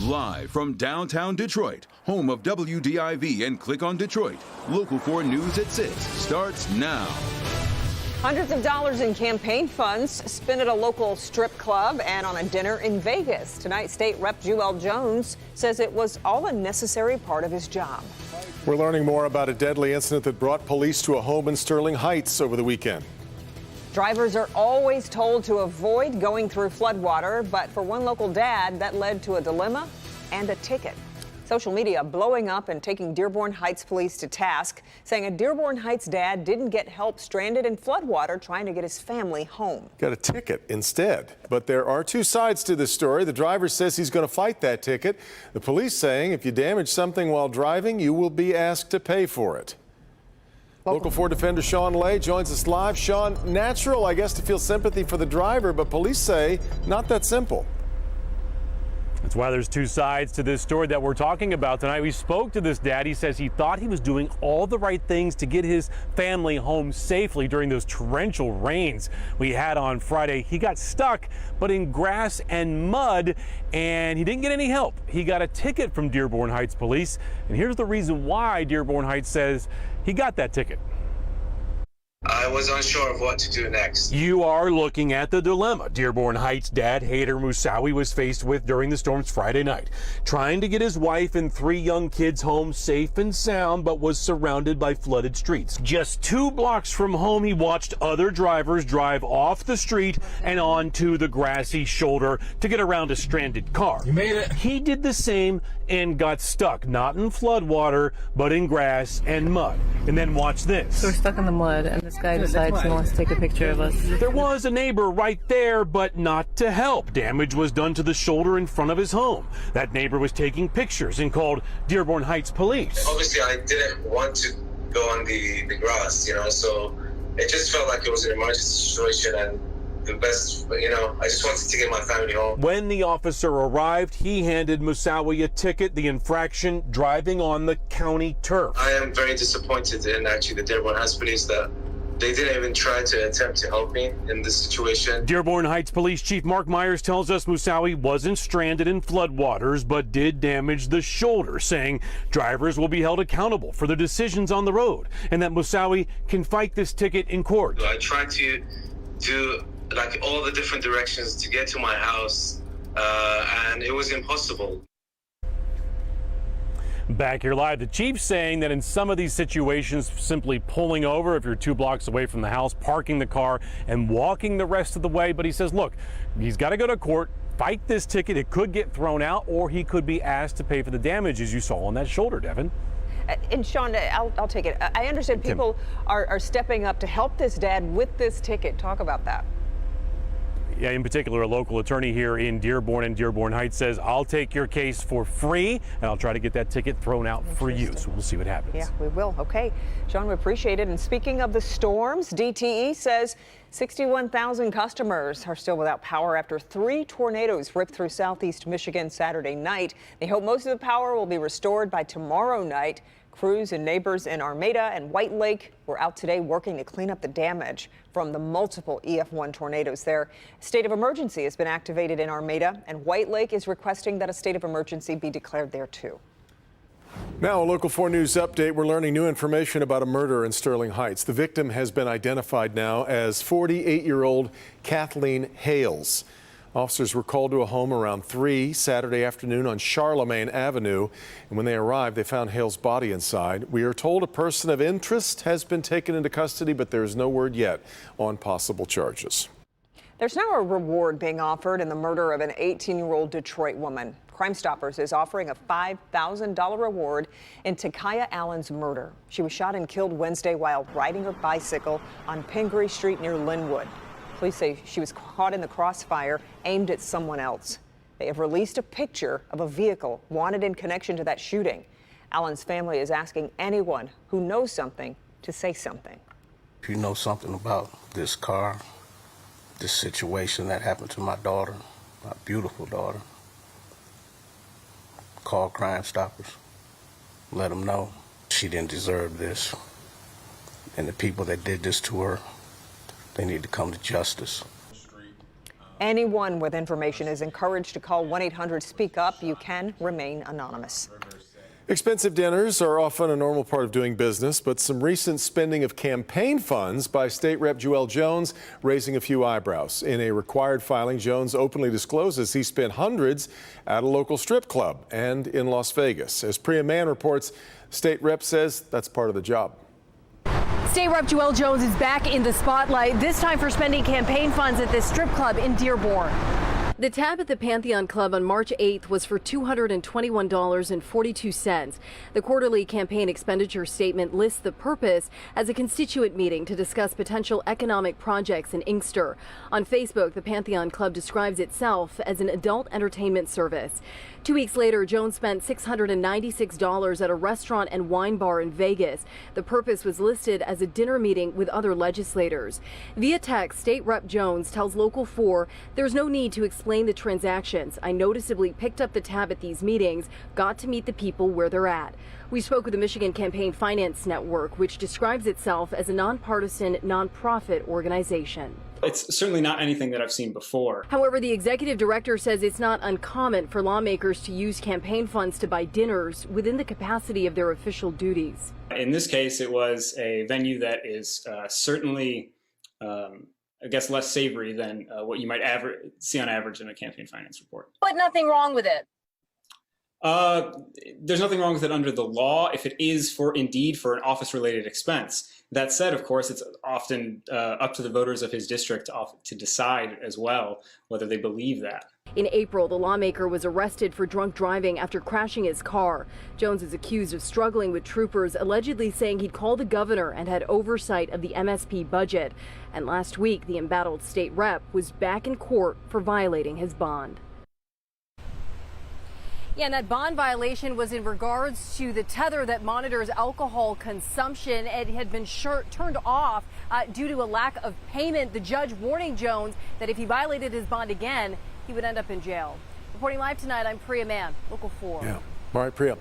Live from downtown Detroit, home of WDIV and Click on Detroit, Local 4 News at 6 starts now. Hundreds of dollars in campaign funds spent at a local strip club and on a dinner in Vegas. Tonight, State Rep Jewel Jones says it was all a necessary part of his job. We're learning more about a deadly incident that brought police to a home in Sterling Heights over the weekend. Drivers are always told to avoid going through floodwater, but for one local dad, that led to a dilemma and a ticket. Social media blowing up and taking Dearborn Heights police to task, saying a Dearborn Heights dad didn't get help stranded in floodwater trying to get his family home. Got a ticket instead. But there are two sides to this story. The driver says he's going to fight that ticket. The police saying if you damage something while driving, you will be asked to pay for it. Local 4 defender Sean Lay joins us live. Sean, natural, I guess, to feel sympathy for the driver, but police say not that simple. That's why there's two sides to this story that we're talking about tonight. We spoke to this dad. He says he thought he was doing all the right things to get his family home safely during those torrential rains we had on Friday. He got stuck, but in grass and mud, and he didn't get any help. He got a ticket from Dearborn Heights police, and here's the reason why Dearborn Heights says he got that ticket. I was unsure of what to do next. You are looking at the dilemma Dearborn Heights dad Haider Moussaoui was faced with during the storms Friday night, trying to get his wife and 3 young kids home safe and sound, but was surrounded by flooded streets. Just 2 blocks from home, he watched other drivers drive off the street and onto the grassy shoulder to get around a stranded car. You made it. He did the same and got stuck, not in floodwater, but in grass and mud. And then watch this. So we're stuck in the mud, and this guy decides he wants to take a picture of us. There was a neighbor right there, but not to help. Damage was done to the shoulder in front of his home. That neighbor was taking pictures and called Dearborn Heights police. Obviously, I didn't want to go on the grass, so it just felt like it was an emergency situation, and the best, I just wanted to get my family home. When the officer arrived, he handed Moussaoui a ticket, the infraction driving on the county turf. I am very disappointed in actually the Dearborn Heights police that they didn't even try to attempt to help me in this situation. Dearborn Heights Police Chief Mark Myers tells us Moussaoui wasn't stranded in floodwaters, but did damage the shoulder, saying drivers will be held accountable for their decisions on the road, and that Moussaoui can fight this ticket in court. I tried to do all the different directions to get to my house, and it was impossible. Back here live, the chief saying that in some of these situations, simply pulling over if you're 2 blocks away from the house, parking the car and walking the rest of the way. But he says, look, he's got to go to court, fight this ticket. It could get thrown out, or he could be asked to pay for the damage, as you saw on that shoulder, Devin. And Sean, I'll take it. I understand people are stepping up to help this dad with this ticket. Talk about that. Yeah, in particular, a local attorney here in Dearborn and Dearborn Heights says, I'll take your case for free, and I'll try to get that ticket thrown out for you. So we'll see what happens. Yeah, we will. Okay. Sean, we appreciate it. And speaking of the storms, DTE says 61,000 customers are still without power after 3 tornadoes ripped through southeast Michigan Saturday night. They hope most of the power will be restored by tomorrow night. Crews and neighbors in Armada and White Lake were out today working to clean up the damage from the multiple EF1 tornadoes there. State of emergency has been activated in Armada, and White Lake is requesting that a state of emergency be declared there too. Now, a Local 4 News update. We're learning new information about a murder in Sterling Heights. The victim has been identified now as 48-year-old Kathleen Hales. Officers were called to a home around 3 Saturday afternoon on Charlemagne Avenue, and when they arrived, they found Hale's body inside. We are told a person of interest has been taken into custody, but there is no word yet on possible charges. There's now a reward being offered in the murder of an 18-year-old Detroit woman. Crime Stoppers is offering a $5,000 reward in Takaya Allen's murder. She was shot and killed Wednesday while riding her bicycle on Pingree Street near Linwood. Police say she was caught in the crossfire aimed at someone else. They have released a picture of a vehicle wanted in connection to that shooting. Allen's family is asking anyone who knows something to say something. If you know something about this car, this situation that happened to my daughter, my beautiful daughter, call Crime Stoppers. Let them know she didn't deserve this. And the people that did this to her, they need to come to justice. Anyone with information is encouraged to call 1-800-SPEAK-UP. You can remain anonymous. Expensive dinners are often a normal part of doing business, but some recent spending of campaign funds by State Rep Joelle Jones raising a few eyebrows. In a required filing, Jones openly discloses he spent hundreds at a local strip club and in Las Vegas. As Priya Mann reports, State Rep says that's part of the job. State Rep Joelle Jones is back in the spotlight, this time for spending campaign funds at this strip club in Dearborn. The tab at the Pantheon Club on March 8th was for $221.42. The quarterly campaign expenditure statement lists the purpose as a constituent meeting to discuss potential economic projects in Inkster. On Facebook, the Pantheon Club describes itself as an adult entertainment service. 2 weeks later, Jones spent $696 at a restaurant and wine bar in Vegas. The purpose was listed as a dinner meeting with other legislators. Via text, State Rep Jones tells Local 4 there's no need to explain the transactions. I noticeably picked up the tab at these meetings, got to meet the people where they're at. We spoke with the Michigan Campaign Finance Network, which describes itself as a nonpartisan, nonprofit organization. It's certainly not anything that I've seen before. However, the executive director says it's not uncommon for lawmakers to use campaign funds to buy dinners within the capacity of their official duties. In this case, it was a venue that is certainly, I guess, less savory than what you might see on average in a campaign finance report. But nothing wrong with it. There's nothing wrong with it under the law if it is indeed for an office-related expense. That said, of course, it's often up to the voters of his district to decide as well whether they believe that. In April, the lawmaker was arrested for drunk driving after crashing his car. Jones is accused of struggling with troopers, allegedly saying he'd called the governor and had oversight of the MSP budget. And last week, the embattled state rep was back in court for violating his bond. Yeah, and that bond violation was in regards to the tether that monitors alcohol consumption. It had been turned off due to a lack of payment. The judge warning Jones that if he violated his bond again, he would end up in jail. Reporting live tonight, I'm Priya Mann, Local 4. Yeah. All right, Priya.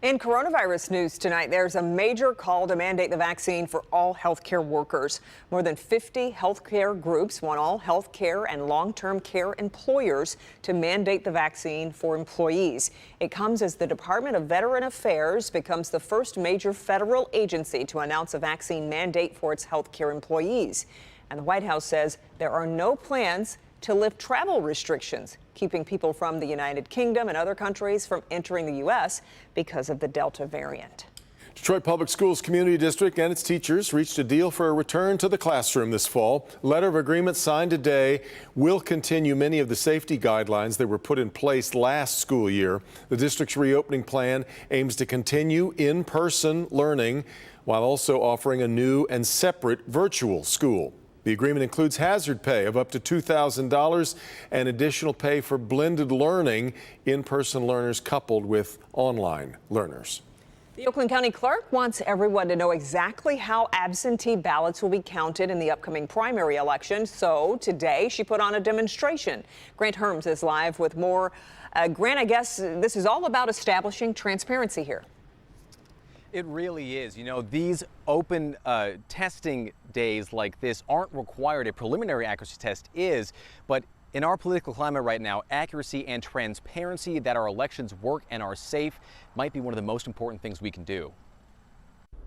In coronavirus news tonight, there's a major call to mandate the vaccine for all healthcare workers. More than 50 healthcare groups want all healthcare and long-term care employers to mandate the vaccine for employees. It comes as the Department of Veteran Affairs becomes the first major federal agency to announce a vaccine mandate for its healthcare employees. And the White House says there are no plans to lift travel restrictions, keeping people from the United Kingdom and other countries from entering the U.S. because of the Delta variant. Detroit Public Schools Community District and its teachers reached a deal for a return to the classroom this fall. Letter of agreement signed today will continue many of the safety guidelines that were put in place last school year. The district's reopening plan aims to continue in-person learning while also offering a new and separate virtual school. The agreement includes hazard pay of up to $2,000 and additional pay for blended learning, in-person learners coupled with online learners. The Oakland County Clerk wants everyone to know exactly how absentee ballots will be counted in the upcoming primary election. So today she put on a demonstration. Grant Herms is live with more. Grant, I guess this is all about establishing transparency here. It really is. You know, these open testing days like this aren't required. A preliminary accuracy test is, but in our political climate right now, accuracy and transparency that our elections work and are safe might be one of the most important things we can do.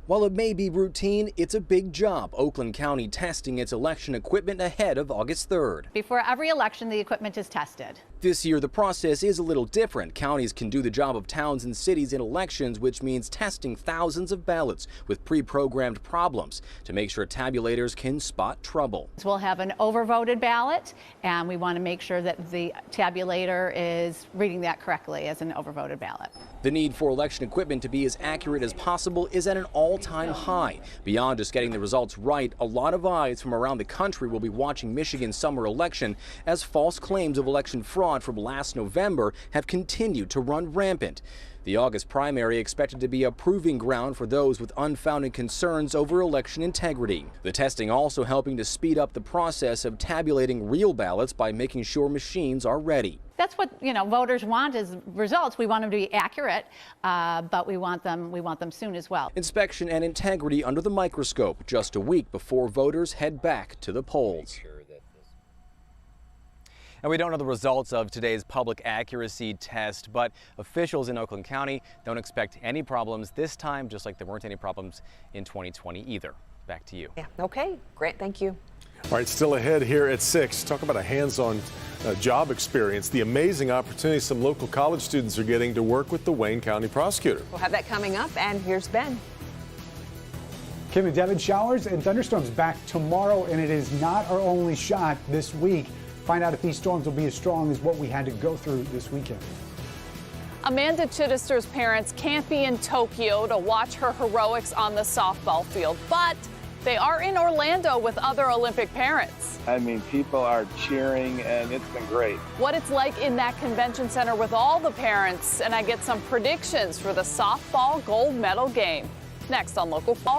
While it may be routine, it's a big job. Oakland County testing its election equipment ahead of August 3rd. Before every election, the equipment is tested. This year, the process is a little different. Counties can do the job of towns and cities in elections, which means testing thousands of ballots with pre-programmed problems to make sure tabulators can spot trouble. We'll have an overvoted ballot, and we want to make sure that the tabulator is reading that correctly as an overvoted ballot. The need for election equipment to be as accurate as possible is at an all-time high. Beyond just getting the results right, a lot of eyes from around the country will be watching Michigan's summer election as false claims of election fraud from last November have continued to run rampant. The August primary expected to be a proving ground for those with unfounded concerns over election integrity. The testing also helping to speed up the process of tabulating real ballots by making sure machines are ready. That's what voters want is results. We want them to be accurate, but we want them soon as well. Inspection and integrity under the microscope just a week before voters head back to the polls. Now, we don't know the results of today's public accuracy test, but officials in Oakland County don't expect any problems this time, just like there weren't any problems in 2020 either. Back to you. Yeah. Okay, Grant, thank you. All right, still ahead here at 6. Talk about a hands-on job experience, the amazing opportunity some local college students are getting to work with the Wayne County prosecutor. We'll have that coming up, and here's Ben. Kim and Devin, showers and thunderstorms back tomorrow, and it is not our only shot this week. Find out if these storms will be as strong as what we had to go through this weekend. Amanda Chittister's parents can't be in Tokyo to watch her heroics on the softball field, but they are in Orlando with other Olympic parents. I mean, people are cheering, and it's been great. What it's like in that convention center with all the parents, and I get some predictions for the softball gold medal game. Next on Local 4.